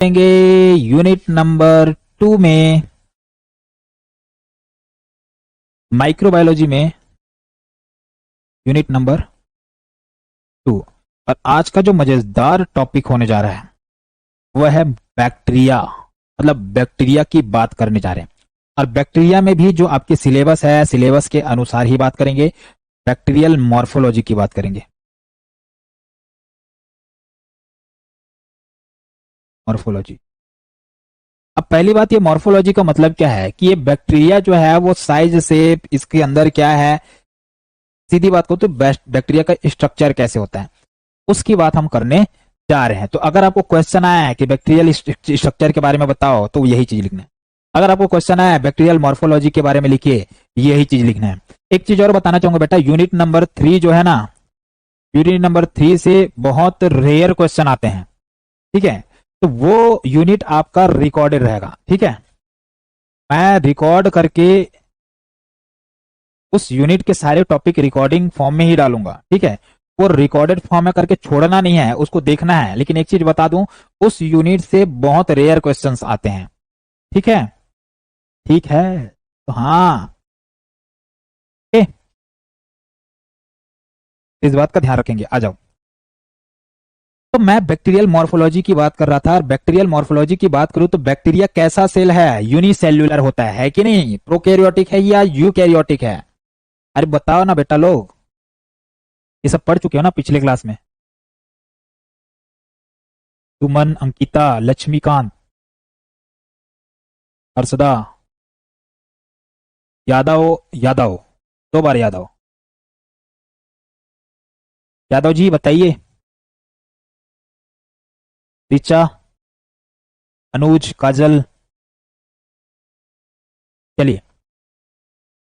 देंगे unit number 2 में, microbiology में, यूनिट नंबर 2। और आज का जो मजेदार टॉपिक होने जा रहा है वह है बैक्टीरिया, मतलब बैक्टीरिया की बात करने जा रहे हैं। और बैक्टीरिया में भी जो आपके सिलेबस है, सिलेबस के अनुसार ही बात करेंगे। बैक्टीरियल मॉर्फोलॉजी की बात करेंगे। मॉर्फोलॉजी। अब पहली बात, ये मॉर्फोलॉजी का मतलब क्या है कि ये बैक्टीरिया जो है वो साइज से, इसके अंदर क्या है, सीधी बात को तो बैक्टीरिया का स्ट्रक्चर कैसे होता है उसकी बात हम करने जा रहे हैं। तो अगर आपको क्वेश्चन आया है कि बैक्टीरियल स्ट्रक्चर के बारे में बताओ तो यही चीज लिखना है। अगर आपको क्वेश्चन आया है बैक्टीरियल मॉर्फोलॉजी के बारे में लिखिए, यही चीज लिखना है। एक चीज और बताना चाहूंगा बेटा, यूनिट नंबर 3 जो है ना, यूनिट नंबर 3 से बहुत रेयर क्वेश्चन आते हैं, ठीक है। तो वो यूनिट आपका रिकॉर्डेड रहेगा, ठीक है। मैं रिकॉर्ड करके उस यूनिट के सारे टॉपिक रिकॉर्डिंग फॉर्म में ही डालूंगा, ठीक है। वो रिकॉर्डेड फॉर्म में करके छोड़ना नहीं है, उसको देखना है। लेकिन एक चीज बता दूं, उस यूनिट से बहुत रेयर क्वेश्चंस आते हैं, ठीक है। ठीक है, तो हाँ, ओके, इस बात का ध्यान रखेंगे। आ जाओ। तो मैं बैक्टीरियल मॉर्फोलॉजी की बात कर रहा था, और बैक्टीरियल मॉर्फोलॉजी की बात करूं तो बैक्टीरिया कैसा सेल है, यूनिसेल्युलर होता है कि नहीं, प्रोकैरियोटिक है या यूकैरियोटिक है? अरे बताओ ना बेटा लोग, ये सब पढ़ चुके हो ना पिछले क्लास में। सुमन, अंकिता, लक्ष्मीकांत, हर्षदा, यादव, यादव, 2 बार यादव। यादव जी बताइए। ऋचा, अनुज, काजल। चलिए,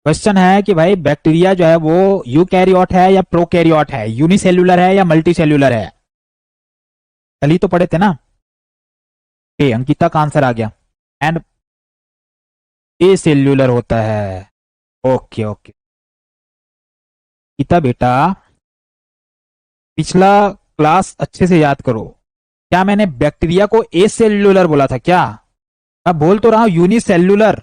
क्वेश्चन है कि भाई बैक्टीरिया जो है वो यूकैरियोट है या प्रोकैरियोट है, यूनिसेल्युलर है या मल्टीसेल्युलर है? कल ही तो पढ़े थे ना। ए, अंकिता का आंसर आ गया। एंड ए सेल्युलर होता है। ओके ओके, गीता बेटा, पिछला क्लास अच्छे से याद करो। क्या मैंने बैक्टीरिया को ए सेल्युलर बोला था क्या? मैं बोल तो रहा हूं यूनिसेल्युलर,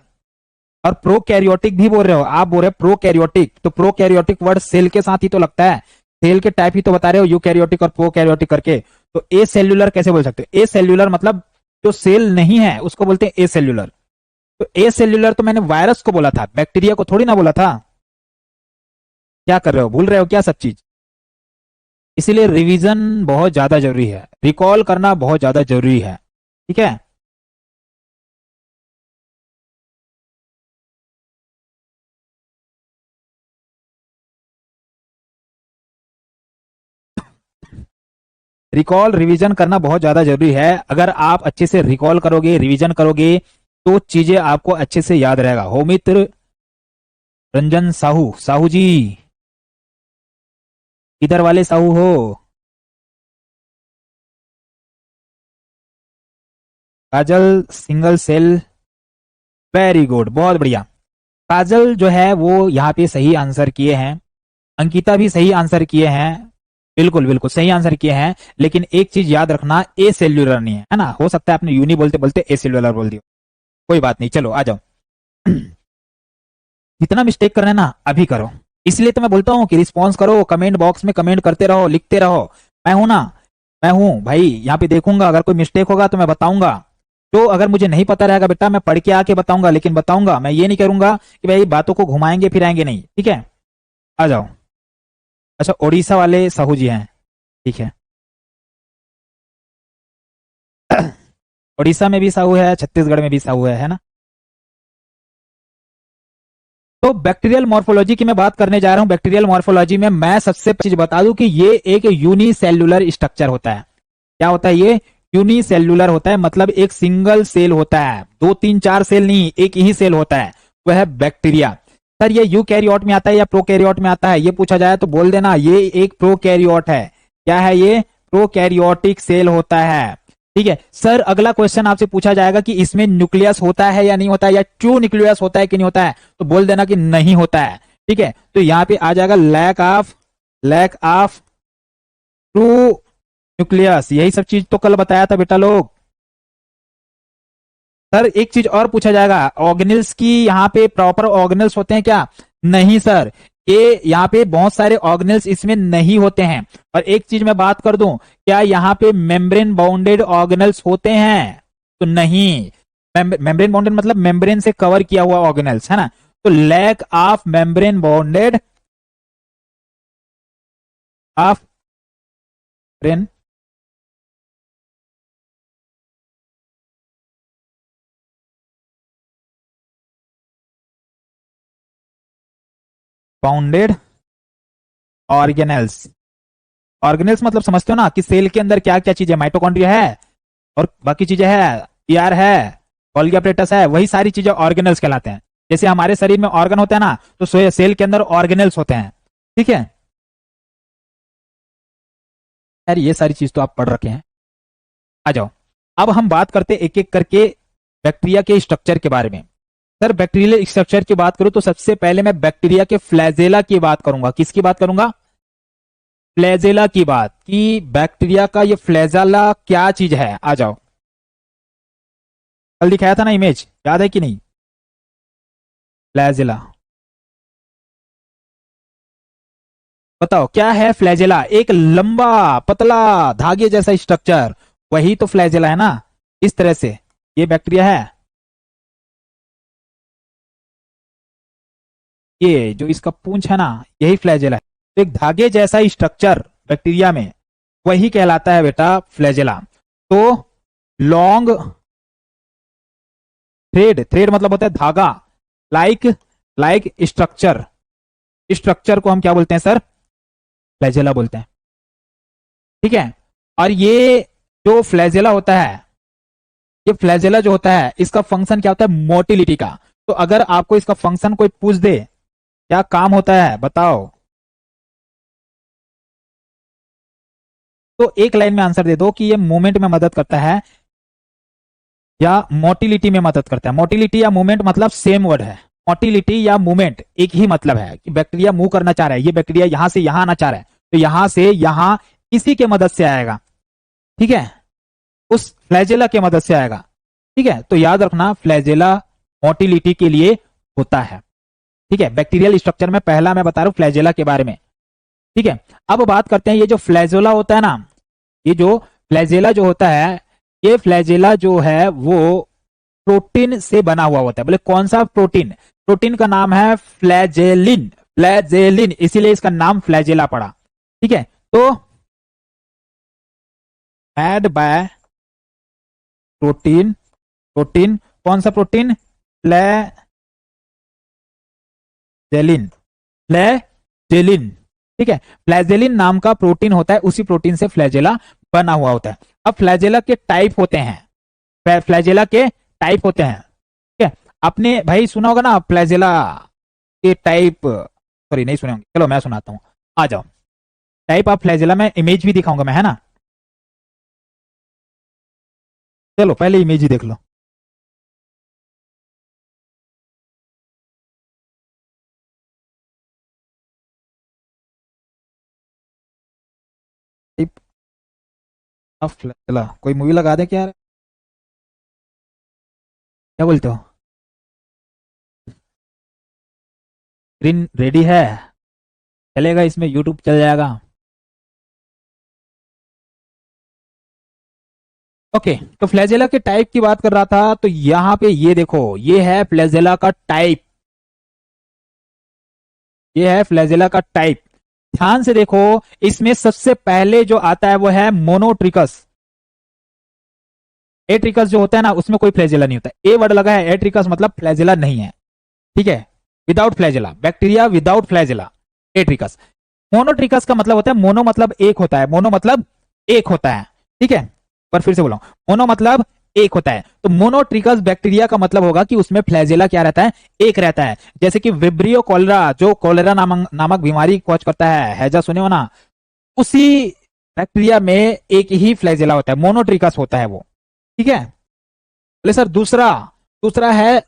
और प्रोकैरियोटिक भी बोल रहे हो आप, बोल रहे प्रोकैरियोटिक। तो प्रोकैरियोटिक वर्ड सेल के साथ ही तो लगता है, सेल के टाइप ही तो बता रहे हो, यूकैरियोटिक और प्रोकैरियोटिक करके। तो ए सेल्युलर कैसे बोल सकते हो? ए सेल्युलर मतलब जो सेल नहीं है उसको बोलते हैं ए सेल्युलर। तो ए सेल्युलर तो मैंने वायरस को बोला था, बैक्टीरिया को थोड़ी ना बोला था। क्या कर रहे हो, भूल रहे हो क्या सब चीज? इसीलिए रिवीजन बहुत ज्यादा जरूरी है, रिकॉल करना बहुत ज्यादा जरूरी है, ठीक है। रिकॉल रिवीजन करना बहुत ज्यादा जरूरी है। अगर आप अच्छे से रिकॉल करोगे, रिवीजन करोगे, तो चीजें आपको अच्छे से याद रहेगा। हो मित्र रंजन साहू, साहू जी, इधर वाले साहू हो? काजल, सिंगल सेल, वेरी गुड, बहुत बढ़िया। काजल जो है वो यहाँ पे सही आंसर किए हैं, अंकिता भी सही आंसर किए हैं, बिल्कुल बिल्कुल सही आंसर किए हैं। लेकिन एक चीज याद रखना, ए सेल्युलर नहीं है ना। हो सकता है आपने यूनी बोलते बोलते ए सेल्युलर बोल दिया, कोई बात नहीं, चलो आ जाओ। जितना मिस्टेक कर रहे हैं ना अभी करो। इसलिए तो मैं बोलता हूँ कि रिस्पॉन्स करो, कमेंट बॉक्स में कमेंट करते रहो, लिखते रहो। मैं हूं ना, मैं हूं भाई, यहाँ पे देखूंगा, अगर कोई मिस्टेक होगा तो मैं बताऊंगा। तो अगर मुझे नहीं पता रहेगा बेटा, मैं पढ़ के आके बताऊंगा, लेकिन बताऊंगा, मैं ये नहीं करूंगा कि भाई बातों को घुमाएंगे फिराएंगे नहीं, ठीक है। आ जाओ। अच्छा, उड़ीसा वाले साहू जी हैं, ठीक है। उड़ीसा में भी साहू है, छत्तीसगढ़ में भी साहू है ना। तो बैक्टीरियल मॉर्फोलॉजी की मैं बात करने जा रहा हूं। बैक्टीरियल मॉर्फोलॉजी में मैं सबसे चीज बता दूं कि ये एक यूनिसेल्युलर स्ट्रक्चर होता है। क्या होता है ये? यूनिसेल्युलर होता है, मतलब एक सिंगल सेल होता है, 2 3 4 सेल नहीं, एक ही सेल होता है, वह है बैक्टीरिया। सर ये यूकैरियोट में आता है या प्रोकैरियोट में आता है, ये पूछा जाए तो बोल देना ये एक प्रोकैरियोट है। क्या है ये? प्रोकैरियोटिक सेल होता है, ठीक है। सर अगला क्वेश्चन आपसे पूछा जाएगा कि इसमें न्यूक्लियस होता है या नहीं होता है, या ट्रू न्यूक्लियस होता है कि नहीं होता है, तो बोल देना कि नहीं होता है, ठीक है। तो यहां पे आ जाएगा लैक ऑफ ट्रू न्यूक्लियस। यही सब चीज तो कल बताया था बेटा लोग। सर एक चीज और पूछा जाएगा, ऑर्गेनल्स की यहाँ पे प्रॉपर ऑर्गेनल्स होते हैं क्या? नहीं सर, ये यहाँ पे बहुत सारे ऑर्गेनल्स इसमें नहीं होते हैं। और एक चीज मैं बात कर दूं, क्या यहाँ पे मेम्ब्रेन बाउंडेड ऑर्गेनल्स होते हैं? तो नहीं। मेम्ब्रेन बाउंडेड मतलब मेम्ब्रेन से कवर किया हुआ ऑर्गेनल्स है ना, तो lack of membrane bounded of brain bounded organelles. Organelles मतलब समझते हो ना कि सेल के अंदर क्या क्या चीजें, माइटोकॉन्ड्रिया है और बाकी चीजें है, ईआर है, गोल्गी apparatus है, वही सारी चीजें ऑर्गेनल्स कहलाते हैं। जैसे हमारे शरीर में ऑर्गन होता है ना, तो सेल के अंदर ऑर्गेनल्स होते हैं। ठीक है यार, ये सारी चीज तो आप पढ़ रखे हैं। आ जाओ, अब हम बात करते एक एक करके बैक्टीरिया के स्ट्रक्चर के बारे में। सर बैक्टीरियल स्ट्रक्चर की बात करूं तो सबसे पहले मैं बैक्टीरिया के फ्लैजेला की बात करूंगा। किसकी बात करूंगा? फ्लैजेला की बात, कि बैक्टीरिया का ये फ्लैजेला क्या चीज है। आ जाओ, कल दिखाया था ना इमेज, याद है कि नहीं? फ्लैजेला, बताओ क्या है फ्लैजेला? एक लंबा पतला धागे जैसा स्ट्रक्चर, वही तो फ्लैजेला है ना। इस तरह से ये बैक्टीरिया है, ये जो इसका पूंछ है ना, यही फ्लैजेला है। तो एक धागे जैसा स्ट्रक्चर बैक्टीरिया में, वही कहलाता है बेटा फ्लैजेला। तो लॉन्ग थ्रेड, थ्रेड मतलब होता है धागा, लाइक लाइक स्ट्रक्चर, स्ट्रक्चर को हम क्या बोलते हैं सर? फ्लैजेला बोलते हैं। ठीक है, और ये जो फ्लैजेला होता है, ये फ्लैजेला जो होता है, इसका फंक्शन क्या होता है? मोटिलिटी का। तो अगर आपको इसका फंक्शन कोई पूछ दे, क्या काम होता है बताओ, तो एक लाइन में आंसर दे दो कि ये मूवमेंट में मदद करता है या मोटिलिटी में मदद करता है। मोटिलिटी या मूवमेंट मतलब सेम वर्ड है। मोटिलिटी या मूवमेंट एक ही मतलब है, कि बैक्टीरिया मूव करना चाह रहा है, ये बैक्टीरिया यहां से यहां आना चाह रहा है, तो यहां से यहां इसी के मदद से आएगा। ठीक है, उस फ्लैजेला के मदद से आएगा। ठीक है, तो याद रखना फ्लैजेला मोटिलिटी के लिए होता है। ठीक है, बैक्टीरियल स्ट्रक्चर में पहला मैं बता रहा हूं फ्लैजेला के बारे में। ठीक है, अब बात करते हैं ये जो फ्लैजेला होता है ना, ये जो फ्लैजेला जो होता है, ये फ्लैजेला जो है वो प्रोटीन से बना हुआ होता है। बोले कौन सा प्रोटीन? प्रोटीन का नाम है फ्लैजेलिन, फ्लैजेलिन, इसीलिए इसका नाम फ्लैजेला पड़ा। ठीक है, तो एड बाय प्रोटीन, प्रोटीन कौन सा प्रोटीन? फ्लैजेलिन, फ्लैजेलिन। ठीक है, फ्लैजेलिन नाम का प्रोटीन होता है, उसी प्रोटीन से फ्लैजेला बना हुआ होता है। अब फ्लैजेला के टाइप होते हैं, फ्लैजेला के टाइप होते हैं। ठीक है, आपने भाई सुना होगा ना फ्लैजेला के टाइप, सॉरी नहीं सुने होंगे, चलो मैं सुनाता हूं। आ जाओ, टाइप ऑफ फ्लैजेला में इमेज भी दिखाऊंगा मैं, है ना। चलो पहले इमेज ही देख लो। टाइप ऑफ फ्लैजेला, कोई मूवी लगा दे क्या यार? क्या बोलते हो? स्क्रीन रेडी है? चलेगा इसमें, यूट्यूब चल जाएगा। ओके, तो फ्लैजेला के टाइप की बात कर रहा था, तो यहां पे ये देखो, ये है फ्लैजेला का टाइप, ये है फ्लैजेला का टाइप। ध्यान से देखो, इसमें सबसे पहले जो आता है वो है मोनोट्रिकस। एट्रिकस जो होता है ना, उसमें कोई फ्लैजेला नहीं होता। ए वर्ड लगा है, एट्रिकस मतलब फ्लैजेला नहीं है। ठीक है, without flagella, bacteria without flagella, atrichous. Monotrichous का मतलब होता है, मोनो मतलब एक होता है, मोनो मतलब एक होता है। ठीक है, पर फिर से बोला, मोनो मतलब एक होता है। तो मोनोट्रिकस बैक्टीरिया का मतलब होगा कि उसमें फ्लैजेला क्या रहता है? एक रहता है। जैसे कि विब्रियो कॉलरा, जो कॉलरा नामक बीमारी कॉज करता है, हैजा सुने हो ना, उसी बैक्टीरिया में एक ही फ्लैजेला होता है, मोनोट्रिकस होता है वो। ठीक है, बोले सर दूसरा, दूसरा है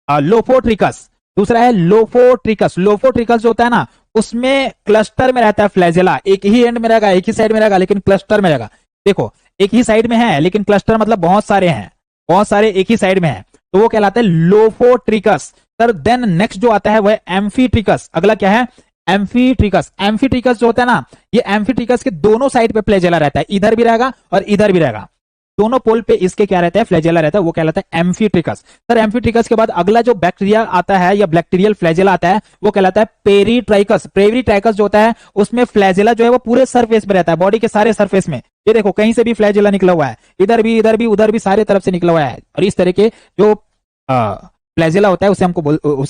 लोफोट्रिकस, दूसरा है लोफोट्रिकस। लोफोट्रिकस जो होता है ना, उसमें क्लस्टर में रहता है फ्लैजेला, एक ही एंड में रहेगा, एक ही साइड में रहेगा, लेकिन क्लस्टर में रहेगा। देखो, एक ही साइड में है लेकिन क्लस्टर मतलब बहुत सारे हैं, बहुत सारे एक ही साइड में है, तो वो कहलाता है लोफोट्रिकस। सर देन नेक्स्ट जो आता है वह एम्फीट्रिकस। अगला क्या है? एम्फीट्रिकस। एम्फीट्रिकस जो होता है ना, ये एम्फीट्रिकस के दोनों साइड पे फ्लैजेला रहता है, इधर भी रहेगा और इधर भी रहेगा, दोनों पोल पे इसके क्या रहता है? फ्लैजेला रहता है, वो कहलाता है एम्फीट्रिकस। सर एम्फीट्रिकस के बाद अगला जो बैक्टीरिया आता है या बैक्टीरियल फ्लैजेला आता है वो कहलाता है पेरीट्राइकस। पेरीट्राइकस जो होता है उसमें फ्लैजेला जो है वो पूरे सरफेस में रहता है, बॉडी के सारे सरफेस में। ये देखो कहीं से भी फ्लैजेला निकला हुआ है, इधर भी, इधर भी, उधर भी, सारे तरफ से निकला हुआ है। और इस तरह के जो फ्लैजेला होता है उसे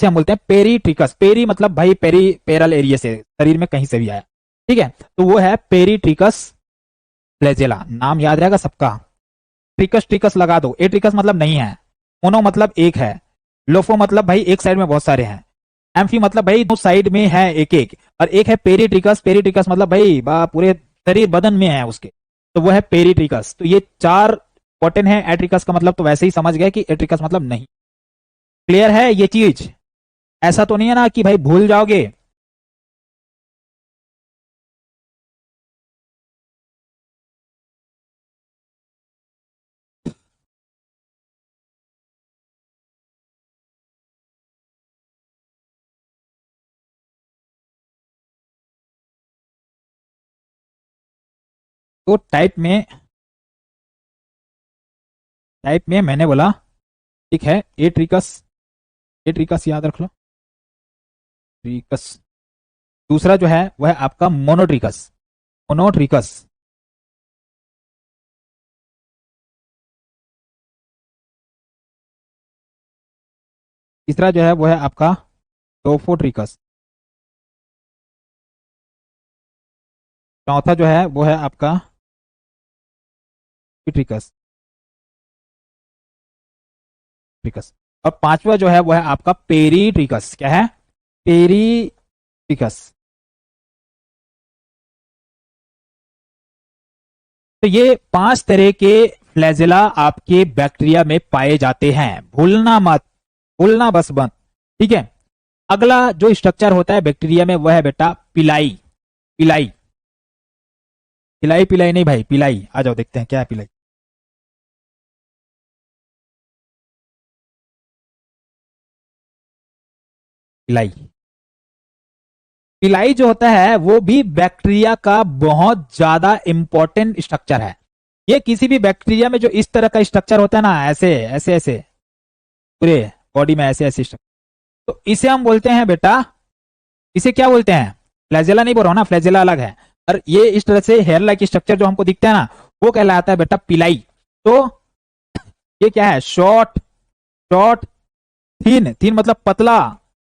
हम बोलते हैं पेरीट्रिकस। पेरी मतलब भाई पेरल एरिया से, शरीर में कहीं से भी आया, ठीक है, तो वो है पेरीट्रिकस फ्लैजेला। नाम याद रहेगा सबका। ट्रिकस ट्रिकस लगा दो। ए ट्रिकस मतलब नहीं है, मोनो मतलब एक है, लोफो मतलब भाई एक साइड में बहुत सारे हैं, एम्फी मतलब भाई दो साइड में है एक एक, और एक है पेरीट्रिकस। पेरीट्रिकस मतलब भाई पूरे शरीर बदन में है उसके, तो वो है पेरीट्रिकस। तो ये चार इंपॉर्टेंट है। एट्रिकस का मतलब तो वैसे ही समझ गए कि एट्रिकस मतलब नहीं। क्लियर है ये चीज? ऐसा तो नहीं है ना कि भाई भूल जाओगे। तो टाइप में मैंने बोला ठीक है, एट्रिकस। एट्रिकस याद रख लो, ट्रिकस। दूसरा जो है वह है आपका मोनोट्रिकस। मोनोट्रिकस। तीसरा जो है वह है आपका टोफोट्रिकस। चौथा जो है वो है आपका ट्रिकस। ट्रिकस। और पांचवा जो है वह है आपका पेरीट्रिकस। क्या है? पेरीट्रिकस। तो ये पांच तरह के फ्लैजेला आपके बैक्टीरिया में पाए जाते हैं, भूलना मत, भूलना बस मत, ठीक है। अगला जो स्ट्रक्चर होता है बैक्टीरिया में वह है बेटा पिलाई। पिलाई। पिलाई पिलाई नहीं भाई, पिलाई। आ जाओ देखते हैं क्या है पिलाई। पिलाई। पिलाई जो होता है वो भी बैक्टीरिया का बहुत ज्यादा इंपॉर्टेंट स्ट्रक्चर है। ये किसी भी बैक्टीरिया में जो इस तरह का स्ट्रक्चर होता है ना, ऐसे ऐसे ऐसे पूरे बॉडी में ऐसे ऐसे स्ट्रक्चर, तो इसे हम बोलते हैं बेटा, इसे क्या बोलते हैं? फ्लैजेला नहीं बोल रहा हूं ना, फ्लैजेला अलग है। और ये इस तरह से हेयर लाइक स्ट्रक्चर जो हमको दिखता है ना, वो कहलाता है बेटा पिलाई। तो ये क्या है? शॉर्ट, शॉर्ट, थीन। थीन मतलब पतला,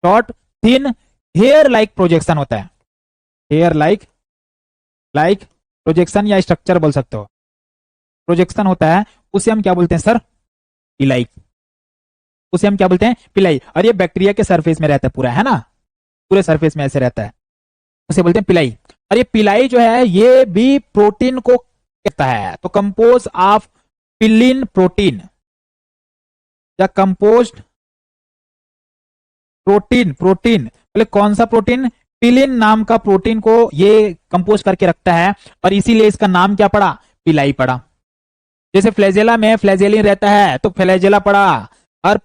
शॉर्ट, थीन, हेयर लाइक प्रोजेक्शन होता है। हेयर लाइक, लाइक प्रोजेक्शन या स्ट्रक्चर बोल सकते हो, प्रोजेक्शन होता है, उसे हम क्या बोलते हैं सर? पिलाई। उसे हम क्या बोलते हैं? पिलाई। और ये बैक्टीरिया के सरफेस में रहता है पूरा, है ना, पूरे सरफेस में ऐसे रहता है, उसे बोलते हैं पिलाई। और ये पिलाई जो है ये भी प्रोटीन को कहता है, तो कंपोज ऑफ पिलिन प्रोटीन या कंपोज प्रोटीन। प्रोटीन बोले कौन सा प्रोटीन? पिलिन नाम का प्रोटीन को ये कंपोज करके रखता है, और इसीलिए इसका नाम क्या पड़ा? पिलाई पड़ा। जैसे फ्लैजेला में फ्लैजेलिन रहता है तो फ्लैजेला पड़ा, और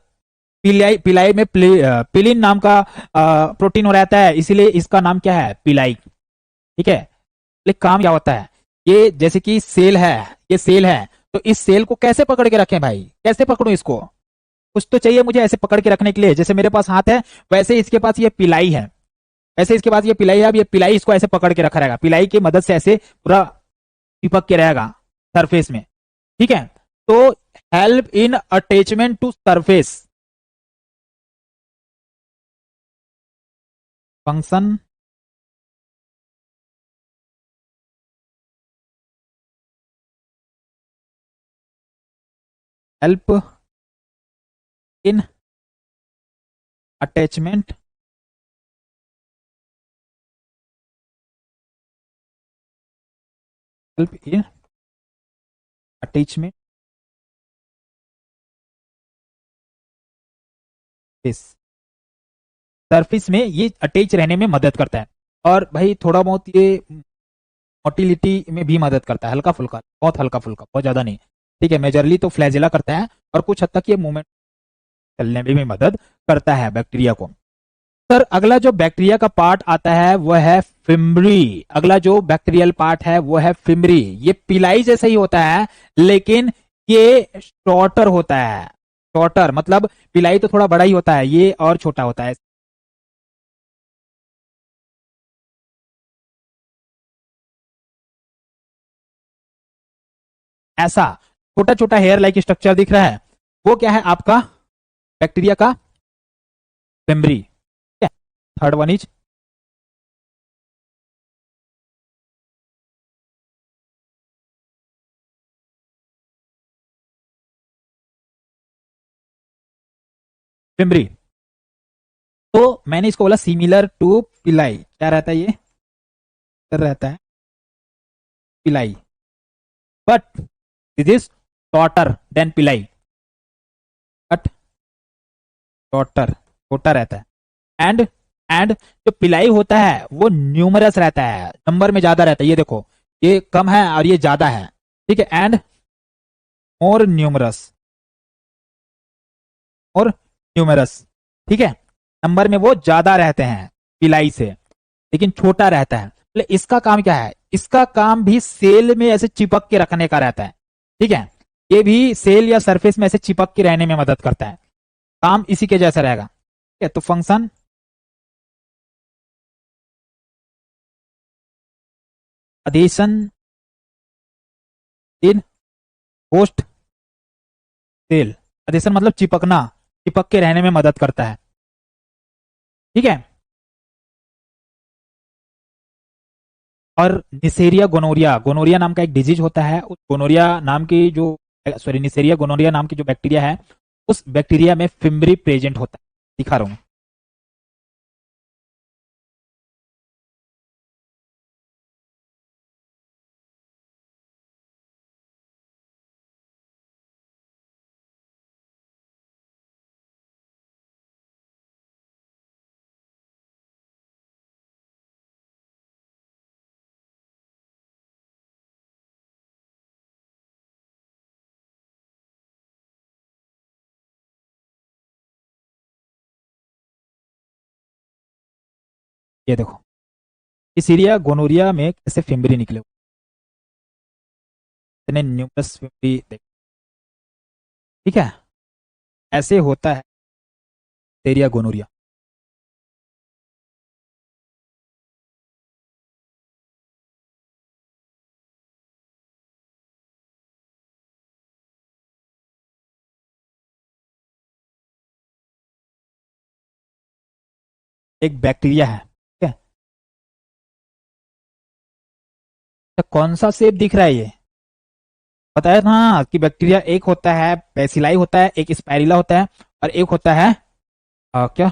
पिलाई, पिलाई में पिलिन नाम का प्रोटीन हो रहता है, इसीलिए इसका नाम क्या है? पिलाई। ठीक है। लेकिन काम क्या होता है? ये जैसे कि सेल है, ये सेल है, तो इस सेल को कैसे पकड़ के रखें भाई? कैसे पकड़ूं इसको? कुछ तो चाहिए मुझे ऐसे पकड़ के रखने के लिए। जैसे मेरे पास हाथ है वैसे इसके पास ये पिलाई है, ऐसे इसके पास ये पिलाई है। अब ये पिलाई इसको ऐसे पकड़ के रखा रहेगा, पिलाई की मदद से ऐसे पूरा चिपक के रहेगा सरफेस में, ठीक है। तो help in attachment to surface. Function, help in attachment help in attachment surface में ये अटैच रहने में मदद करता है। और भाई थोड़ा बहुत ये मोटिलिटी में भी मदद करता है, हल्का फुल्का, बहुत हल्का फुल्का, बहुत ज्यादा नहीं, ठीक है। मेजरली तो फ्लैजेला करता है, और कुछ हद तक ये मूवमेंट चलने में भी मदद करता है बैक्टीरिया को। सर अगला जो बैक्टीरिया का पार्ट आता है वो है फिम्बरी। अगला जो बैक्टीरियल पार्ट है वो है फिम्बरी। ये पिलाई जैसा ही होता है लेकिन ये शॉर्टर होता है। शॉर्टर मतलब पिलाई तो थोड़ा बड़ा ही होता है, ये और छोटा होता है। ऐसा छोटा छोटा हेयर लाइक स्ट्रक्चर दिख रहा है, वो क्या है आपका बैक्टीरिया का fimbriae. Third one is fimbriae. तो मैंने इसको बोला सिमिलर टू पिलाई, क्या रहता है ये, रहता है पिलाई, but this is shorter than पिलाई, बट शॉर्टर छोटा रहता है। एंड जो पिलाई होता है वो न्यूमरस रहता है, नंबर में ज्यादा रहता है। ये देखो ये कम है और ये ज्यादा है, ठीक है। एंड मोर न्यूमरस और न्यूमरस, ठीक है। नंबर में वो ज्यादा रहते हैं पिलाई से, लेकिन छोटा रहता है। इसका काम क्या है, इसका काम भी सेल में ऐसे चिपक के रखने का रहता है, ठीक है। ये भी सेल या सरफेस में ऐसे चिपक के रहने में मदद करता है, काम इसी के जैसा रहेगा, ठीक है। तो function adhesion in host cell. adhesion मतलब चिपकना, चिपक के रहने में मदद करता है, ठीक है। और निसेरिया गोनोरिया, गोनोरिया नाम का एक डिजीज होता है, उस गोनोरिया नाम की जो सॉरी निसेरिया गोनोरिया नाम की जो बैक्टीरिया है, उस बैक्टीरिया में फिम्बरी प्रेजेंट होता है, दिखा रहा हूं। ये देखो निसेरिया गोनोरिया में कैसे फिम्बरी निकले, इतने न्यूमरस फिम्बरी, ठीक है। ऐसे होता है निसेरिया गोनोरिया। एक बैक्टीरिया है, ठीक है। तो कौन सा शेप दिख रहा है ये, बताया था कि बैक्टीरिया एक होता है बेसिलाई होता है, एक स्पाइरिला होता है, और एक होता है क्या,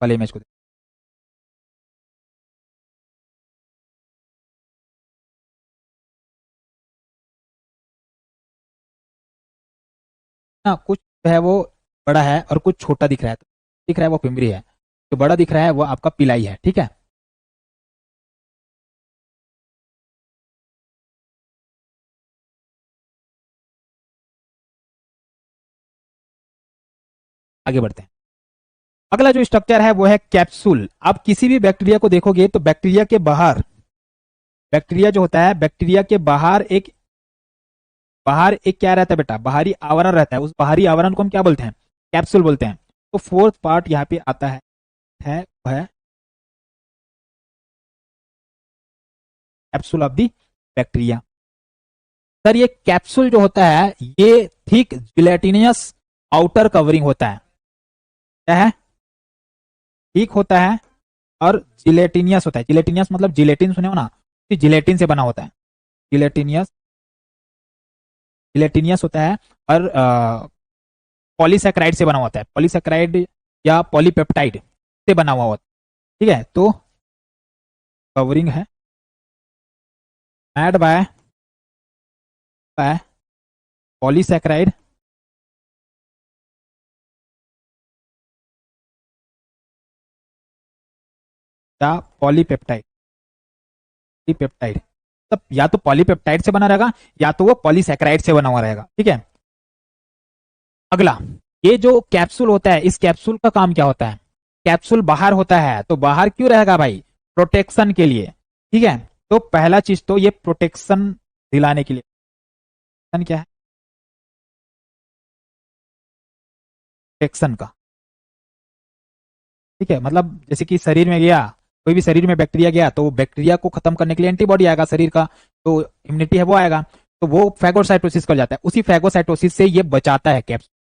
वाले इमेज को ना, कुछ है वो बड़ा है और कुछ छोटा दिख रहा है, दिख रहा है वो पिंबरी है, जो बड़ा दिख रहा है वो आपका पिलाई है, ठीक है। आगे बढ़ते हैं। अगला जो स्ट्रक्चर है वो है कैप्सूल। आप किसी भी बैक्टीरिया को देखोगे तो बैक्टीरिया के बाहर, बैक्टीरिया जो होता है बैक्टीरिया के बाहर एक क्या रहता है बेटा, बाहरी आवरण रहता है, उस बाहरी आवरण को हम क्या बोलते हैं, कैप्सूल बोलते हैं। तो फोर्थ पार्ट यहाँ पे आता है वो है capsule of the bacteria. Sir ये कैप्सूल जो होता है ये थिक जिलेटिनियस आउटर कवरिंग होता है, क्या है, ठीक होता है और जिलेटिनियस होता है। जिलेटिनियस मतलब जिलेटिन सुने हो ना, तो जिलेटिन से बना होता है, जिलेटिनियस, जिलेटिनियस होता है। और पॉलीसेक्राइड से बना होता है, पॉलीसेक्राइड या पॉलीपेप्टाइड से बना हुआ होता है, ठीक है। तो कवरिंग है एड बाय पॉलीसेक्राइड या पॉलीपेप्टाइड। पॉलीपेप्टाइड तब या तो पॉलीपेप्टाइड से बना रहेगा या तो वो पॉलीसैकेराइड से बना हुआ रहेगा। ठीक है, अगला ये जो कैप्सूल होता है, इस कैप्सूल का काम क्या होता है? कैप्सूल बाहर होता है, तो बाहर क्यों रहेगा भाई? प्रोटेक्शन के लिए। ठीक है, तो पहला चीज तो ये प्रोटेक्शन दिलाने के लिए। क्या है? प्रोटेक्शन का। ठीक है, मतलब जैसे कि शरीर में गया, कोई भी शरीर में बैक्टीरिया गया तो बैक्टीरिया को खत्म करने के लिए एंटीबॉडी आएगा शरीर का, तो इम्यूनिटी है वो आएगा, तो वो फैगोसाइटोसिस कर जाता है, उसी फैगोसाइटोसिस से ये बचाता है कैप्सूल।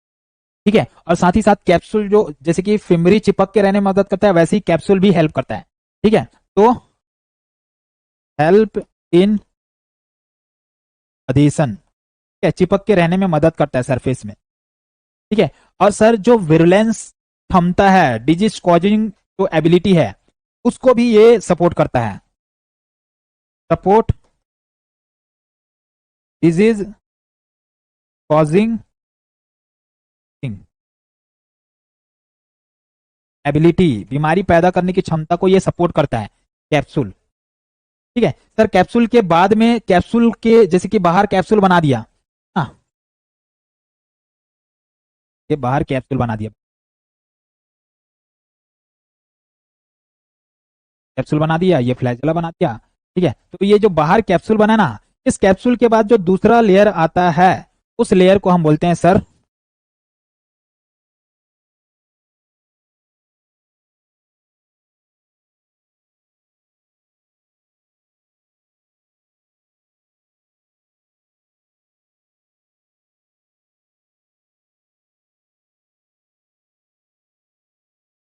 ठीक है, और साथ ही साथ कैप्सूल जो जैसे कि फिमरी चिपक के रहने में मदद करता है, वैसे ही कैप्सूल भी हेल्प करता है। ठीक है, तो हेल्प इन अधेशन, चिपक के रहने में मदद करता है सरफेस में। ठीक है, और सर जो विरुलेंस क्षमता है, डिजीज कॉजिंग जो एबिलिटी है, उसको भी ये सपोर्ट करता है। सपोर्ट डिजीज कॉजिंग एबिलिटी, बीमारी पैदा करने की क्षमता को ये सपोर्ट करता है कैप्सूल। ठीक है सर, कैप्सूल के बाद में कैप्सूल के जैसे कि बाहर कैप्सूल बना दिया, हाँ ये बाहर कैप्सूल बना दिया, कैप्सूल बना दिया, ये फ्लैजेला बना दिया। ठीक है, तो ये जो बाहर कैप्सूल बना ना, इस कैप्सूल के बाद जो दूसरा लेयर आता है, उस लेयर को हम बोलते हैं सर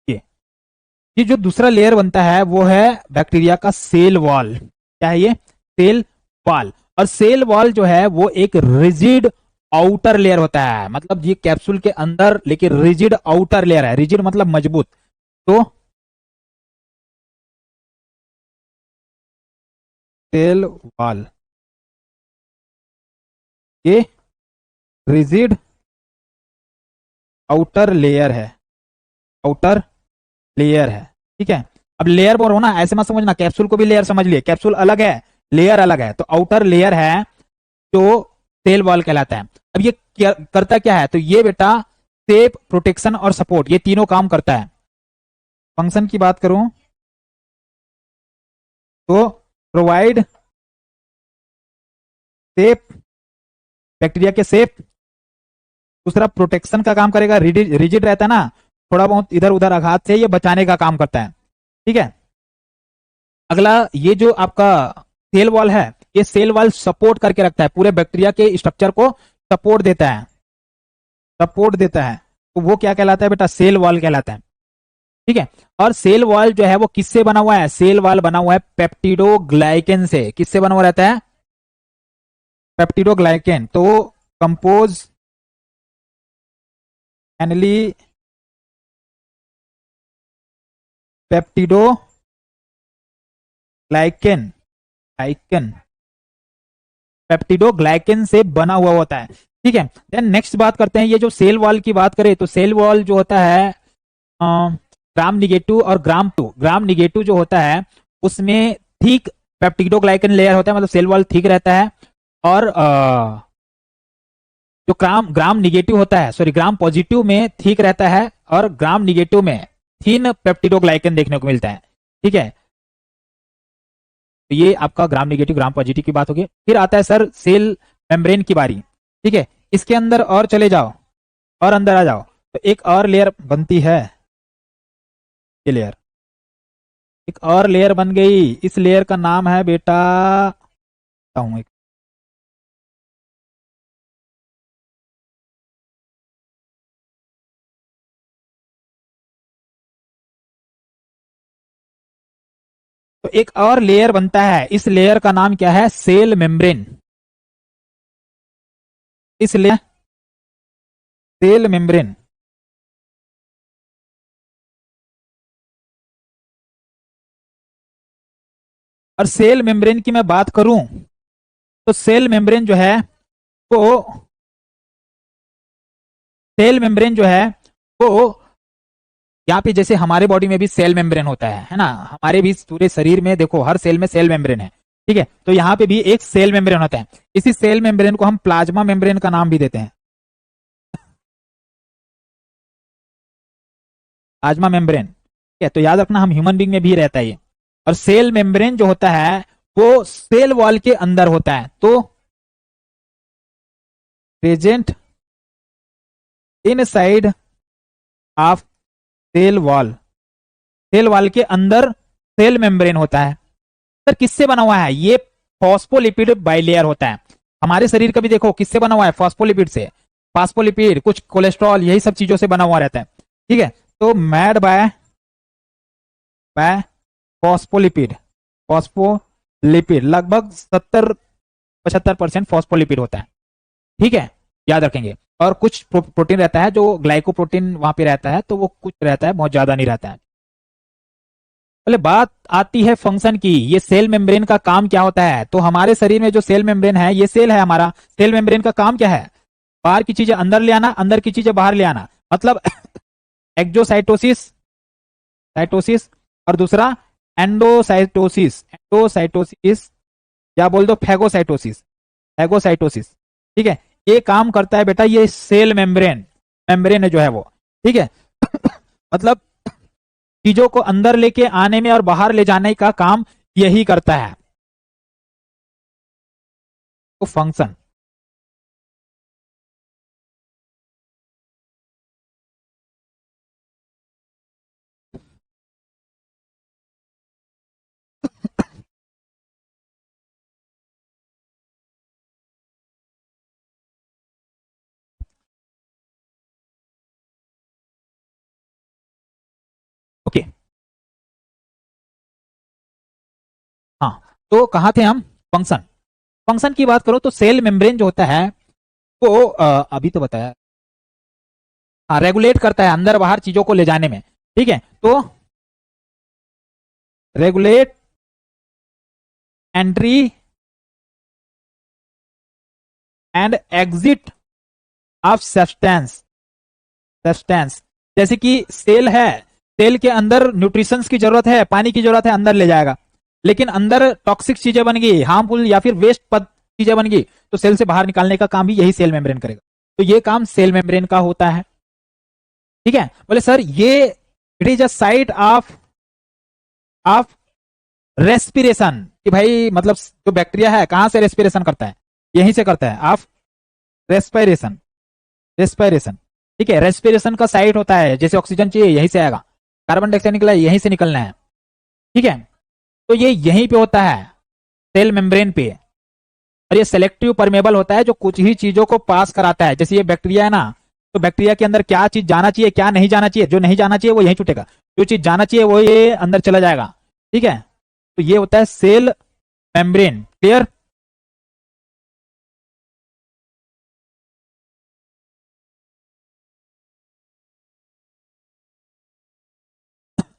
ये ये जो दूसरा लेयर बनता है वो है बैक्टीरिया का सेल वॉल। क्या है ये? Cell wall. और सेल वॉल जो है वो एक रिजिड आउटर लेयर होता है, मतलब ये कैप्सूल के अंदर लेकिन रिजिड आउटर लेयर है, रिजिड मतलब मजबूत। तो सेल वॉल ये रिजिड आउटर लेयर है, आउटर लेयर है। ठीक है, अब लेयर बोल रहा हूं ना, ऐसे मत समझना कैप्सूल को भी लेयर समझ लिए, कैप्सूल अलग है, लेयर अलग है, तो आउटर लेयर है जो सेल वॉल कहलाता है। अब ये करता क्या है? तो ये बेटा सेफ, प्रोटेक्शन और सपोर्ट, ये तीनों काम करता है। फंक्शन की बात करूं तो प्रोवाइड सेफ, बैक्टीरिया के सेफ, दूसरा प्रोटेक्शन का काम करेगा, रिजिड रहता है ना, थोड़ा बहुत इधर उधर आघात से ये बचाने का काम करता है। ठीक है, अगला ये जो आपका सेल वॉल है, ये सेल वॉल सपोर्ट करके रखता है, पूरे बैक्टीरिया के स्ट्रक्चर को सपोर्ट देता है, सपोर्ट देता है, तो वो क्या कहलाता है बेटा? सेल वॉल कहलाता है। ठीक है, और सेल वॉल जो है वो किससे बना हुआ है? सेल वॉल बना हुआ है पेप्टिडोग्लाइकेन से। किससे बना हुआ रहता है? पेप्टिडोग्लाइकेन। तो compose Anly पेप्टिडो glycan, glycan peptidoglycan से बना हुआ होता है। ठीक है, देन नेक्स्ट बात करते हैं, ये जो सेल वॉल की बात करें तो सेल वॉल जो होता है ग्राम निगेटिव और ग्राम टू, ग्राम निगेटिव जो होता है उसमें ठीक पेप्टिडोग्लाइकेन लेयर होता है, मतलब सेल वॉल ठीक रहता है, और जो ग्राम ग्राम निगेटिव होता है, सॉरी ग्राम पॉजिटिव में ठीक रहता है, और ग्राम निगेटिव में थीन पेप्टिडोग्लाइकेन देखने को मिलता है। ठीक है, तो ये आपका ग्राम निगेटिव ग्राम पॉजिटिव की बात होगी। फिर आता है सर सेल मेम्ब्रेन की बारी। ठीक है, इसके अंदर और चले जाओ और अंदर आ जाओ, तो एक और लेयर बनती है, ये लेयर, एक और लेयर बन गई, इस लेयर का नाम है बेटा, एक तो एक और लेयर बनता है, इस लेयर का नाम क्या है? Cell membrane. इस लेयर सेल मेम्ब्रेन। और सेल मेम्ब्रेन की मैं बात करूं तो सेल मेम्ब्रेन जो है वो, सेल मेम्ब्रेन जो है वो यहाँ पे जैसे हमारे बॉडी में भी सेल मेम्ब्रेन होता है ना, हमारे भी पूरे शरीर में देखो हर सेल में सेल मेम्ब्रेन है, ठीक है। तो यहाँ पे भी एक सेल मेम्ब्रेन होता है, इसी सेल मेम्ब्रेन को हम प्लाज्मा मेम्ब्रेन का नाम भी देते हैं, प्लाज्मा मेम्ब्रेन, ठीक है। तो याद रखना हम ह्यूमन बींग में भी रहता है ये। और सेल मेम्ब्रेन जो होता है वो सेल वॉल के अंदर होता है, तो present inside of cell wall, cell wall के अंदर सेल मेम्ब्रेन होता है। सर किससे बना हुआ है ये? फॉस्फोलिपिड बाइलेयर होता है। हमारे शरीर का भी देखो किससे बना हुआ है? फॉस्फोलिपिड से, फॉस्फोलिपिड कुछ कोलेस्ट्रॉल यही सब चीजों से बना हुआ रहता है, ठीक है। तो made by by phospholipid, phospholipid लगभग 70-75% फॉस्फोलिपिड होता है, ठीक है, याद रखेंगे। और कुछ प्रोटीन रहता है जो ग्लाइकोप्रोटीन वहां पे रहता है, तो वो कुछ रहता है, बहुत ज्यादा नहीं रहता है। पहले बात आती है फंक्शन की, ये सेल मेम्ब्रेन का काम क्या होता है? तो हमारे शरीर में जो सेल मेम्ब्रेन है, ये सेल है हमारा, सेल मेम्ब्रेन का काम क्या है? बाहर की चीजें अंदर ले आना, अंदर की चीजें बाहर ले आना, मतलब एक्सोसाइटोसिस, साइटोसिस, और दूसरा एंडोसाइटोसिस, एंडोसाइटोसिस या बोल दो फैगोसाइटोसिस, फैगोसाइटोसिस, ठीक है। ये काम करता है बेटा ये सेल मेम्ब्रेन, मेम्ब्रेन जो है वो, ठीक है। मतलब चीजों को अंदर लेके आने में और बाहर ले जाने का काम यही करता है। तो फंक्शन, ओके, हाँ। तो कहा थे हम? फंक्शन, फंक्शन की बात करो तो सेल मेम्ब्रेन जो होता है वो अभी तो बताया, हाँ, रेगुलेट करता है अंदर बाहर चीजों को ले जाने में, ठीक है। तो regulate entry and exit of substance, substance, जैसे कि सेल है, सेल के अंदर न्यूट्रिशंस की जरूरत है, पानी की जरूरत है, अंदर ले जाएगा, लेकिन अंदर टॉक्सिक चीजें बन गई, हार्मफुल या फिर वेस्ट पद चीजें बन गई, तो सेल से बाहर निकालने का काम भी यही सेल मेम्ब्रेन करेगा। तो ये काम सेल मेम्ब्रेन का होता है, ठीक है। बोले सर ये it is a site of of respiration, कि भाई मतलब जो बैक्टीरिया है कहां से रेस्पिरेशन करता है? यहीं से करता है, ऑफ रेस्पिरेशन, रेस्पिरेशन, ठीक है। रेस्पिरेशन का साइट होता है, जैसे ऑक्सीजन चाहिए यहीं से आएगा, कार्बन डाइऑक्साइड निकला है यहीं से निकलना है, ठीक है। तो ये यहीं पे होता है, सेल मेम्ब्रेन पे। और ये सेलेक्टिव परमेबल होता है, जो कुछ ही चीजों को पास कराता है, जैसे ये बैक्टीरिया है ना, तो बैक्टीरिया के अंदर क्या चीज जाना चाहिए क्या नहीं जाना चाहिए, जो नहीं जाना चाहिए वो यहीं छूटेगा, जो चीज जाना चाहिए वो ये अंदर चला जाएगा, ठीक है। तो ये होता है सेल मेम्ब्रेन, क्लियर?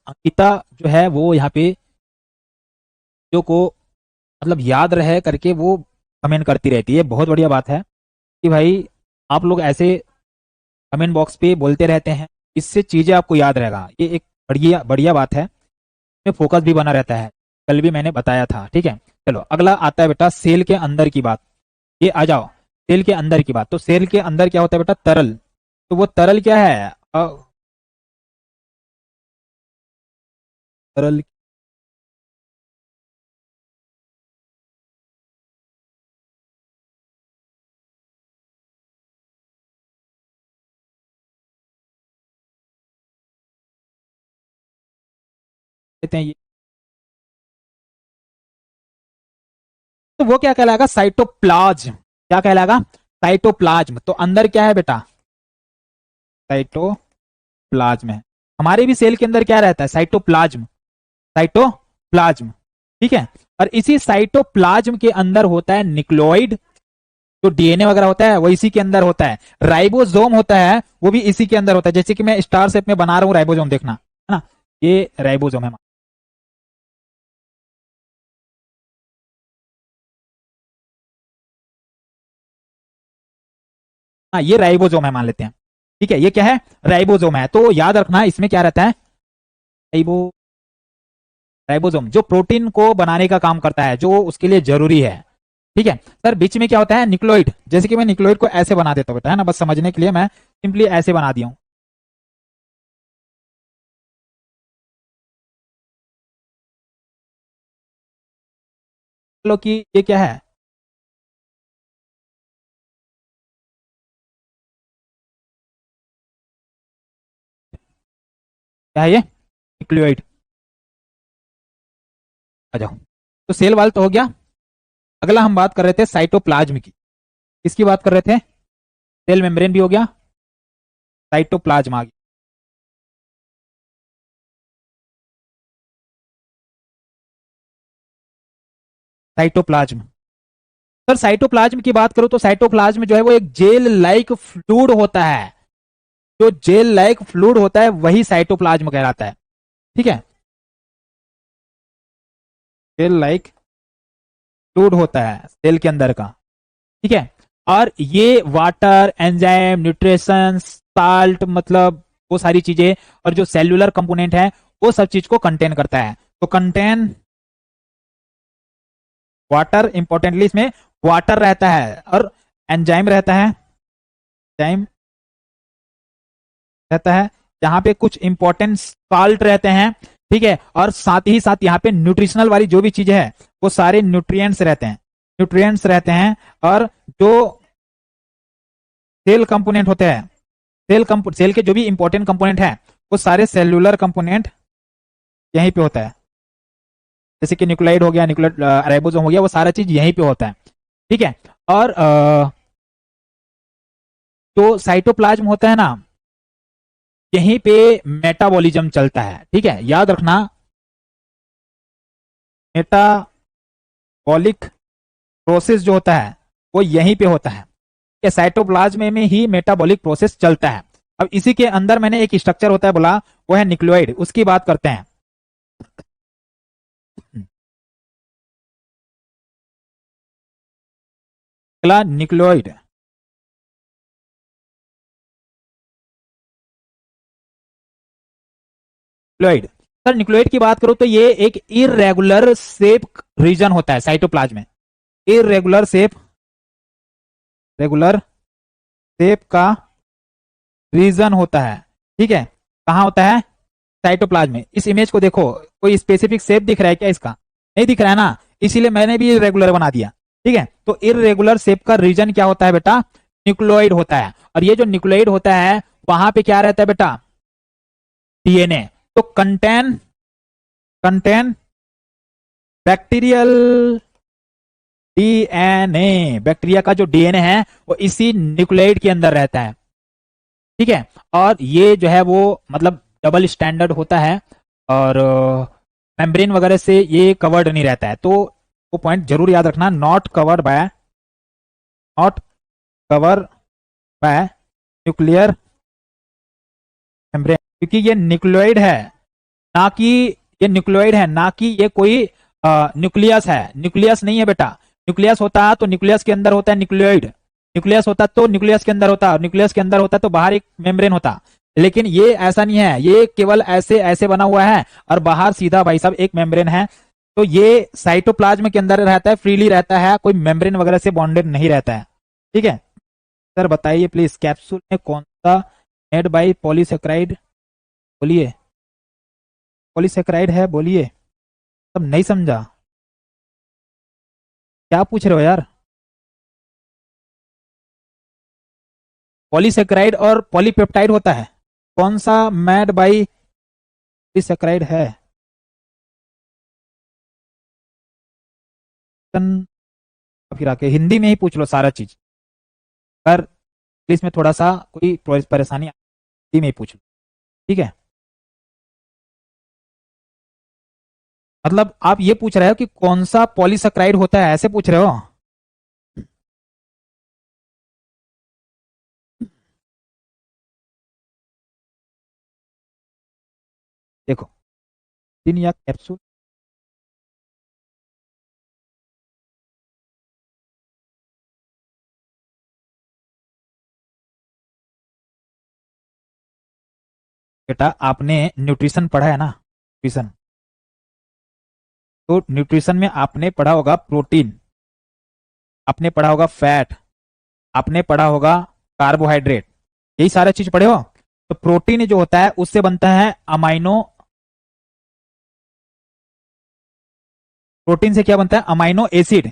अंकिता जो है वो यहाँ पे जो को मतलब याद रहे करके वो कमेंट करती रहती है, बहुत बढ़िया बात है कि भाई आप लोग ऐसे कमेंट बॉक्स पे बोलते रहते हैं, इससे चीजें आपको याद रहेगा, ये एक बढ़िया बढ़िया बात है, में फोकस भी बना रहता है, कल भी मैंने बताया था, ठीक है। चलो अगला आता है बेटा सेल के अंदर की बात, ये आ जाओ, सेल के अंदर की बात। तो सेल के अंदर क्या होता है बेटा? तरल। तो वो तरल क्या है? तरल कहते हैं ये, तो वो क्या कहलाएगा? साइटोप्लाज्म, क्या कहलाएगा? साइटोप्लाज्म। तो अंदर क्या है बेटा? साइटोप्लाज्म है। हमारे भी सेल के अंदर क्या रहता है? साइटोप्लाज्म, साइटोप्लाज्म, ठीक है। और इसी साइटोप्लाज्म के अंदर होता है न्यूक्लियोइड, जो डीएनए वगैरह होता है वो इसी के अंदर होता है। राइबोसोम होता है वो भी इसी के अंदर होता है, जैसे कि मैं स्टार शेप में बना रहा हूं राइबोसोम, देखना है ना, ये राइबोसोम है। हाँ ये राइबोसोम है मान लेते हैं, ठीक है। ये क्या है? राइबोसोम है। तो याद रखना इसमें क्या रहता है? राइबो राइबोसोम जो प्रोटीन को बनाने का काम करता है, जो उसके लिए जरूरी है। ठीक है सर, बीच में क्या होता है न्यूक्लियोइड, जैसे कि मैं न्यूक्लियोइड को ऐसे बना देता हूं बेटा, है ना, बस समझने के लिए मैं सिंपली ऐसे बना दिया हूं। चलो कि ये क्या है, क्या है ये, न्यूक्लियोइड। आ जाओ, तो सेल वाल तो हो गया। अगला हम बात कर रहे थे साइटोप्लाज्म की। किसकी बात कर रहे थे, सेल मेम्ब्रेन भी हो गया, साइटोप्लाज्म आ गया। साइटोप्लाज्म, सर साइटोप्लाज्म की बात करूं तो साइटोप्लाज्म जो है वो एक जेल लाइक फ्लूइड होता है। जो जेल लाइक फ्लूइड होता है वही साइटोप्लाज्म कहलाता है। ठीक है, जेल लाइक फ्लूइड होता है सेल के अंदर का। ठीक है, और ये वाटर, एंजाइम, न्यूट्रिशन, साल्ट, मतलब वो सारी चीजें, और जो सेल्यूलर कंपोनेंट है वो सब चीज को कंटेन करता है। तो कंटेन वाटर, इंपॉर्टेंटली इसमें वाटर रहता है, और एंजाइम रहता है, एंजाइम रहता है, यहाँ पे कुछ इंपॉर्टेंट साल्ट रहते हैं। ठीक है, और साथ ही साथ यहाँ पे न्यूट्रिशनल वाली जो भी चीजें है वो सारे न्यूट्रिएंट्स रहते हैं, न्यूट्रिएंट्स रहते हैं। और जो सेल कंपोनेंट होते हैं, सेल के जो भी इंपॉर्टेंट कंपोनेंट है वो सारे सेल्यूलर कंपोनेंट यहीं पे होता है। जैसे कि न्यूक्लाइड हो गया, न्यूक्लियर राइबोसोम हो गया, वो सारा चीज यहीं पे होता है। ठीक है, और जो साइटोप्लाज्म होता है ना, यहीं पे मेटाबॉलिज्म चलता है। ठीक है, याद रखना, मेटाबॉलिक प्रोसेस जो होता है वो यहीं पे होता है। ये साइटोप्लाज्म में ही मेटाबॉलिक प्रोसेस चलता है। अब इसी के अंदर मैंने एक स्ट्रक्चर होता है बोला, वो है न्यूक्लियोइड, उसकी बात करते हैं। अगला न्यूक्लियोइड, न्यूक्लियोइड, सर न्यूक्लियोइड की बात करूं तो ये एक इरेगुलर शेप रीजन होता है साइटोप्लाज्म में। इरेगुलर शेप, रेगुलर शेप का रीजन होता है। ठीक है, कहाँ होता है, साइटोप्लाज्म में। इस इमेज को देखो, कोई स्पेसिफिक शेप दिख रहा है क्या इसका, नहीं दिख रहा है ना, इसीलिए मैंने भी इरेगुलर बना दिया। ठीक है, तो इरेगुलर शेप का रीजन क्या होता है बेटा, न्यूक्लियोइड होता है। और ये जो न्यूक्लियोइड होता है वहां पे क्या रहता है बेटा, डीएनए। तो contain contain bacterial DNA, bacteria का जो डीएनए है वो इसी न्यूक्लियोइड के अंदर रहता है। ठीक है, और ये जो है वो मतलब डबल स्टैंडर्ड होता है, और मेम्ब्रेन वगैरह से ये कवर्ड नहीं रहता है। तो वो पॉइंट जरूर याद रखना, not cover by nuclear membrane, क्योंकि ये न्यूक्लियोइड है, ना कि ये न्यूक्लियोइड है, ना कि ये कोई न्यूक्लियस है। न्यूक्लियस नहीं है बेटा, न्यूक्लियस होता तो न्यूक्लियस के अंदर होता है न्यूक्लियोइड, न्यूक्लियस होता तो न्यूक्लियस के अंदर होता, और न्यूक्लियस के अंदर होता तो बाहर एक मेम्ब्रेन होता। लेकिन ये ऐसा नहीं है, ये केवल ऐसे ऐसे बना हुआ है, और बाहर सीधा भाई साहब एक मेम्ब्रेन है। तो ये साइटोप्लाज्म के अंदर रहता है, फ्रीली रहता है, कोई मेम्ब्रेन वगैरह से बॉन्डेड नहीं रहता है। ठीक है सर, बताइए प्लीज, कैप्सूल में कौन सा मेड बाई पॉलीसेक्राइड, बोलिए, पॉलीसेक्राइड है, बोलिए। सब नहीं समझा, क्या पूछ रहे हो यार, पॉलीसेक्राइड और पॉलीपेप्टाइड होता है, कौन सा मेड बाई पॉलीसेक्राइड है। फिर आके हिंदी में ही पूछ लो सारा चीज, पर इंग्लिश में थोड़ा सा कोई परेशानी, हिंदी में ही पूछ लो। ठीक है, मतलब आप ये पूछ रहे हो कि कौन सा पॉलीसेक्राइड होता है, ऐसे पूछ रहे हो। देखो, दिन या कैप्सूल, बेटा आपने न्यूट्रिशन पढ़ा है ना, न्यूट्रिशन। तो न्यूट्रिशन में आपने पढ़ा होगा प्रोटीन, आपने पढ़ा होगा फैट, आपने पढ़ा होगा कार्बोहाइड्रेट, यही सारा चीज पढ़े हो। तो प्रोटीन जो होता है उससे बनता है अमाइनो, प्रोटीन से क्या बनता है अमाइनो एसिड,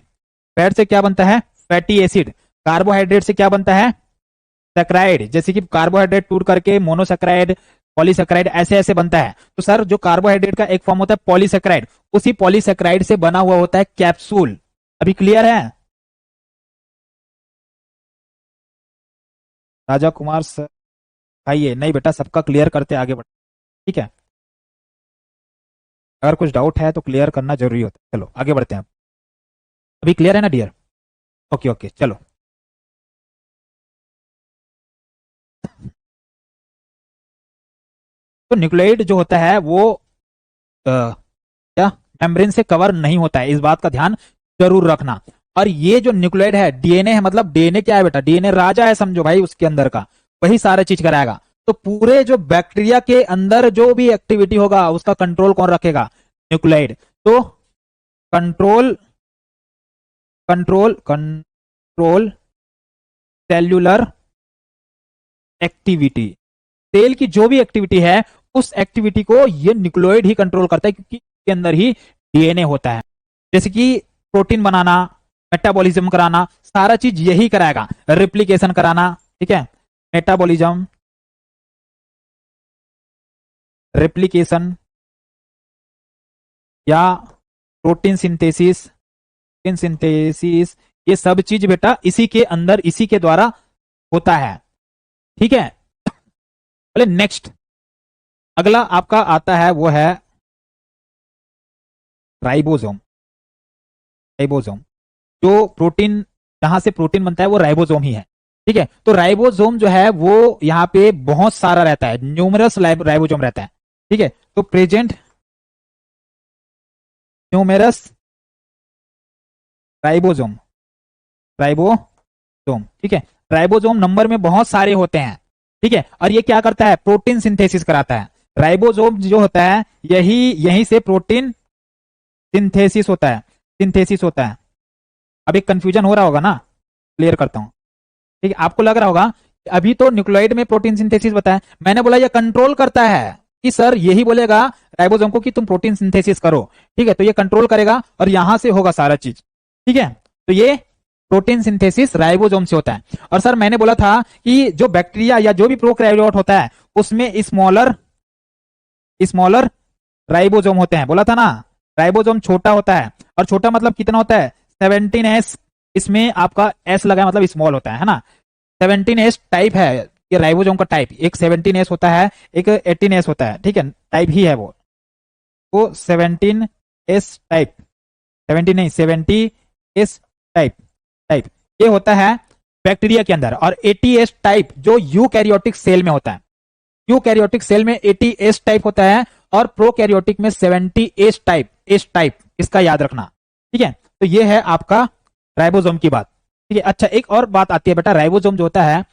फैट से क्या बनता है फैटी एसिड, कार्बोहाइड्रेट से क्या बनता है सैकराइड, जैसे कि कार्बोहाइड्रेट टूट करके मोनोसैकराइड, पॉलीसैकराइड ऐसे ऐसे बनता है। तो सर जो कार्बोहाइड्रेट का एक फॉर्म होता है पॉलीसैकराइड, उसी पॉलीसैकराइड से बना हुआ होता है कैप्सूल। अभी क्लियर है? राजा कुमार सर आइए, नहीं बेटा सबका क्लियर करते आगे बढ़, ठीक है। अगर कुछ डाउट है तो क्लियर करना जरूरी होता है। चलो आगे बढ़ते हैं। अभी क्लियर है ना डियर? ओके ओके चलो। तो न्यूक्लियोइड जो होता है वो क्या मेम्ब्रेन से कवर नहीं होता है, इस बात का ध्यान जरूर रखना। और ये जो न्यूक्लियोइड है डीएनए है, मतलब डीएनए क्या है बेटा, डीएनए राजा है समझो भाई, उसके अंदर का वही सारा चीज कराएगा। तो पूरे जो बैक्टीरिया के अंदर जो भी एक्टिविटी होगा उसका कंट्रोल कौन रखेगा, न्यूक्लियोइड। तो control control control cellular activity, cell की जो भी एक्टिविटी है उस एक्टिविटी को ये न्यूक्लियोइड ही कंट्रोल करता है, क्योंकि इसके अंदर ही डीएनए होता है। जैसे कि प्रोटीन बनाना, मेटाबॉलिज्म कराना, सारा चीज यही कराएगा, रिप्लिकेशन कराना, ठीक है, मेटाबॉलिज्म, रेप्लिकेशन या प्रोटीन सिंथेसिस, प्रोटीन सिंथेसिस, ये सब चीज बेटा इसी के अंदर इसी के द्वारा होता है, ठीक है। बोले नेक्स्ट, अगला आपका आता है वो है राइबोसोम। राइबोसोम जो प्रोटीन, जहां से प्रोटीन बनता है वो राइबोसोम ही है, ठीक है। तो राइबोसोम जो है वो यहाँ पे बहुत सारा रहता है, न्यूमरस राइबोसोम रहता है, ठीक है। तो प्रेजेंट न्यूमेरस राइबोसोम, राइबोसोम, ठीक है। राइबोसोम नंबर में बहुत सारे होते हैं, ठीक है। और ये क्या करता है, प्रोटीन सिंथेसिस कराता है। राइबोसोम जो होता है यही यहीं से प्रोटीन सिंथेसिस होता है, सिंथेसिस होता है। अब एक कंफ्यूजन हो रहा होगा ना, क्लियर करता हूं, ठीक है। आपको लग रहा होगा अभी तो न्यूक्लियोइड में प्रोटीन सिंथेसिस बताया, मैंने बोला ये कंट्रोल करता है, कि सर यही बोलेगा राइबोसोम को कि तुम प्रोटीन सिंथेसिस करो, ठीक है। तो ये कंट्रोल करेगा और यहां से होगा सारा चीज, ठीक है। तो ये प्रोटीन सिंथेसिस राइबोसोम से होता है। और सर मैंने बोला था कि जो बैक्टीरिया या जो भी प्रोकैरियोट होता है उसमें स्मॉलर स्मॉलर राइबोसोम होते हैं, बोला था ना। राइबोसोम छोटा होता है, और छोटा मतलब कितना होता है 17S, इसमें आपका एस लगा है मतलब स्मॉल होता है ना। 17S टाइप है ये राइबोसोम का टाइप, एक 17S होता है, एक 18S होता है, ठीक है, टाइप ही है वो 17S टाइप, 17 नहीं 70S टाइप, टाइप ये होता है बैक्टीरिया के अंदर। और 80S टाइप जो यूकैरियोटिक सेल में होता है, यूकैरियोटिक सेल में 80S टाइप होता है, और प्रोकैरियोटिक में 70S टाइप, एस टाइप, इसका याद रखना, ठीक है। तो ये है आपका राइबोसोम की बात, ठीक है। अच्छा एक और बात आती है बेटा, राइबोसोम जो होता है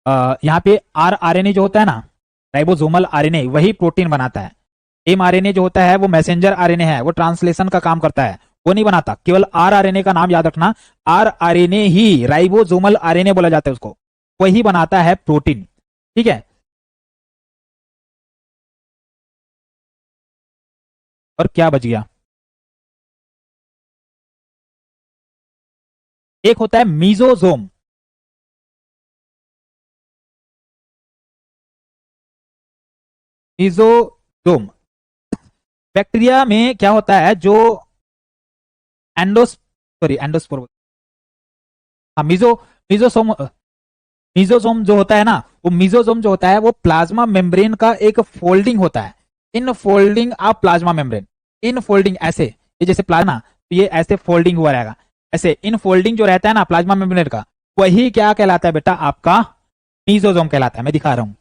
यहाँ पे आरएनए जो होता है ना, राइबोसोमल आरएनए वही प्रोटीन बनाता है। एमआरएनए जो होता है वो मैसेंजर आरएनए है, वो ट्रांसलेशन का काम करता है, वो नहीं बनाता। केवल आरआरएनए का नाम याद रखना, आरआरएनए ही राइबोसोमल आरएनए बोला जाता है उसको, वही बनाता है प्रोटीन, ठीक है। और क्या बच गया, एक होता है मीजोजोम। मीजोजोम बैक्टीरिया में क्या होता है, जो एंडोस्पोर, हाँ मीजोसोम, मीजोसोम जो होता है ना, वो मीजोसोम जो होता है वो प्लाज्मा मेम्ब्रेन का एक फोल्डिंग होता है, in folding of plasma membrane, in folding ऐसे, ये जैसे प्लाज्मा, तो ये ऐसे फोल्डिंग हुआ रहेगा, ऐसे इन फोल्डिंग जो रहता है ना प्लाज्मा मेम्ब्रेन का, वही क्या कहलाता है बेटा आपका मीजोसोम कहलाता है। मैं दिखा रहा हूं,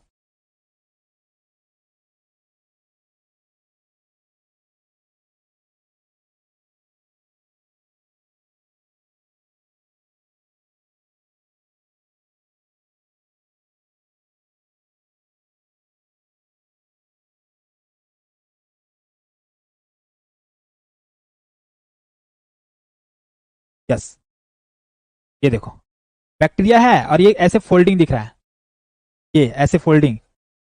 यस, ये देखो बैक्टीरिया है और ये ऐसे फोल्डिंग दिख रहा है, ये ऐसे फोल्डिंग,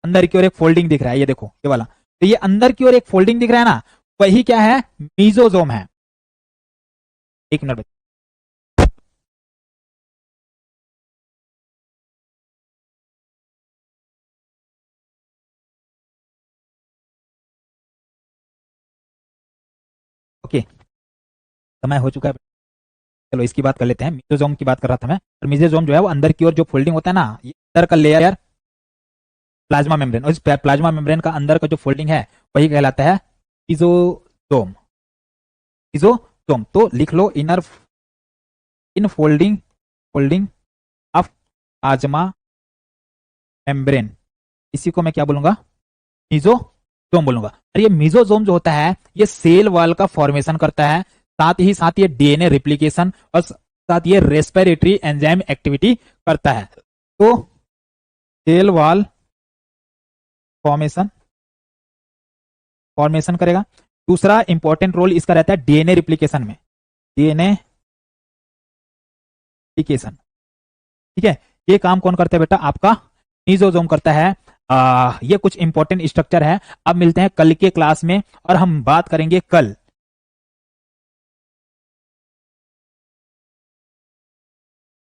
अंदर की ओर एक फोल्डिंग दिख रहा है, ये देखो ये वाला, तो ये अंदर की ओर एक फोल्डिंग दिख रहा है ना, वही क्या है, मीजोजोम है। एक मिनट, ओके, समय हो चुका है। चलो इसकी बात कर लेते हैं, मीजोजोम की बात कर रहा था मैं। और मीजोजोम जो है वो अंदर की ओर जो फोल्डिंग होता है ना, ये अंदर का लेयर प्लाज्मा मेम्ब्रेन, और इस प्लाज्मा मेम्ब्रेन का अंदर का जो फोल्डिंग है वही कहलाता है मीजोजोम। मीजोजोम तो लिख लो, inner infolding folding of plasma membrane, इसी को मैं क्या बोलूंगा, मीजोजोम बोलूंगा। और ये मीजोजोम जो होता है ये सेल वॉल का फॉर्मेशन करता है, साथ ये डीएनए रिप्लिकेशन और साथ ये रेस्पिरेटरी एंजाइम एक्टिविटी करता है। तो सेल वॉल फॉर्मेशन फॉर्मेशन करेगा। दूसरा इंपॉर्टेंट रोल इसका रहता है डीएनए रिप्लिकेशन में, डीएनए रिप्लिकेशन, ठीक है। ये काम कौन करता है बेटा, आपका मीजोजोम करता है। ये कुछ इंपॉर्टेंट स्ट्रक्चर है। अब मिलते हैं कल के क्लास में और हम बात करेंगे कल